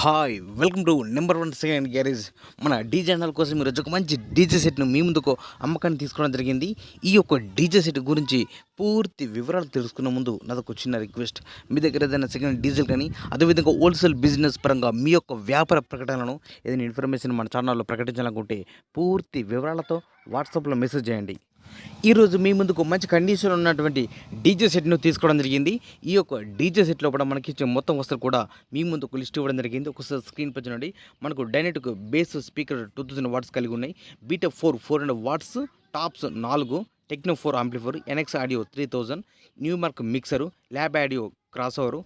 Hi welcome to number 1 second garage. మన DJ channel కోసం ఈరోజు ఒక మంచి డీజే సెట్ను మీ ముందుకు అమ్మకాన్ని తీసుకోవడం జరిగింది. ఈ యొక్క డీజే సెట్ గురించి పూర్తి వివరాలు తెలుసుకునే ముందు నాదొక చిన్న రిక్వెస్ట్. మీ దగ్గర ఏదైనా సెకండ్ డీజిల్ కానీ అదేవిధంగా హోల్సేల్ బిజినెస్ పరంగా మీ యొక్క వ్యాపార ప్రకటనలను ఏదైనా ఇన్ఫర్మేషన్ మన ఛానల్లో ప్రకటించాలనుకుంటే పూర్తి వివరాలతో వాట్సాప్లో మెసేజ్ చేయండి. ఈరోజు మీ ముందుకు మంచి కండిషన్ ఉన్నటువంటి డీజే సెట్ను తీసుకోవడం జరిగింది. ఈ యొక్క డీజే సెట్ లోపల మనకి ఇచ్చే మొత్తం వస్తువులు కూడా మీ ముందుకు లిస్ట్ ఇవ్వడం జరిగింది. ఒకసారి స్క్రీన్ పై చూడండి. మనకు డైనెటిక్ బేస్ స్పీకర్ 2000 వాట్స్ కలిగి ఉన్నాయి. Beta 400 watts, tops 4, techno 4 amplifier, NX audio 3000, Newmark mixer, lab audio cross over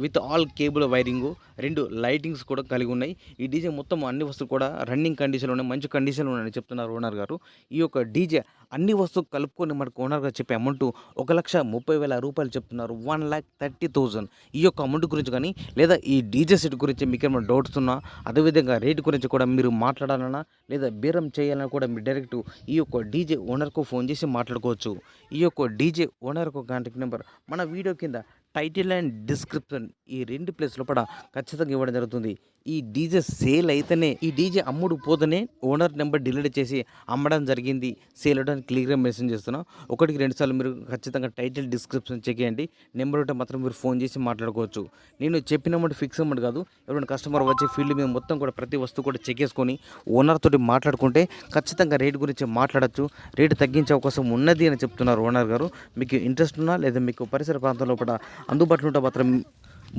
with all cable wiring, 2 lightings కూడా కలిగి ఉన్నాయి. ఈ డీజే మొత్తం అన్ని వస్తువులు కూడా రన్నింగ్ కండిషన్లో ఉన్నాయి, మంచి కండిషన్లో ఉన్నాయని చెప్తున్నారు ఓనర్ గారు. ఈ యొక్క డీజే అన్ని వస్తువులు కలుపుకొని మనకు ఓనర్ గారు చెప్పే అమౌంట్ 1,30,000 రూపాయలు చెప్తున్నారు. 1,30,000. ఈ యొక్క అమౌంట్ గురించి కానీ లేదా ఈ డీజే సెట్ గురించి మీకు ఏమైనా డౌట్స్ ఉన్నా, అదేవిధంగా రేటు గురించి కూడా మీరు మాట్లాడాలన్నా లేదా బేరం చేయాలన్నా కూడా మీరు డైరెక్ట్ ఈ యొక్క డీజే ఓనర్కు ఫోన్ చేసి మాట్లాడుకోవచ్చు. ఈ యొక్క డీజే ఓనర్కు కాంటాక్ట్ నెంబర్ మన వీడియో కింద టైటిల్ అండ్ డిస్క్రిప్షన్ ఈ 2 ప్లేస్ లోపల ఖచ్చితంగా ఇవ్వడం జరుగుతుంది. ఈ డీజే సేల్ అయితేనే, ఈ డీజే అమ్ముడు పోతేనే ఓనర్ నెంబర్ డిలీట్ చేసి అమ్మడం జరిగింది, సేల్ అవడానికి క్లియర్గా మెన్షన్ చేస్తున్నాం. 1-2 సార్లు మీరు ఖచ్చితంగా టైటిల్ డిస్క్రిప్షన్ చెక్ చేయండి. నెంబర్ ఉంటే మాత్రం మీరు ఫోన్ చేసి మాట్లాడుకోవచ్చు. నేను చెప్పిన అమౌంట్ ఫిక్స్ అమౌంట్ కాదు. ఎవరైనా కస్టమర్ వచ్చే ఫీల్డ్ మీద మొత్తం కూడా ప్రతి వస్తువు కూడా చెక్ చేసుకొని ఓనర్ తోటి మాట్లాడుకుంటే ఖచ్చితంగా రేట్ గురించి మాట్లాడచ్చు, రేటు తగ్గించే అవకాశం ఉన్నది అని చెప్తున్నారు ఓనర్ గారు. మీకు ఇంట్రెస్ట్ ఉన్నా లేదా మీకు పరిసర ప్రాంతంలో కూడా అందుబాటులో ఉంటే మాత్రం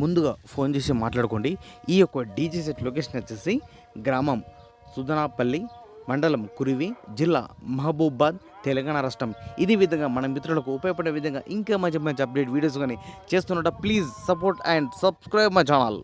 ముందుగా ఫోన్ చేసి మాట్లాడుకోండి. ఈ యొక్క డీజే సెట్ లొకేషన్ వచ్చేసి గ్రామం సుధనాపల్లి, మండలం కురివి, జిల్లా మహబూబాద్, తెలంగాణ రాష్ట్రం. ఇది విధంగా మన మిత్రులకు ఉపయోగపడే విధంగా ఇంకా మంచి మంచి అప్డేట్ వీడియోస్ కానీ చేస్తున్నట్టు please support and subscribe my channel.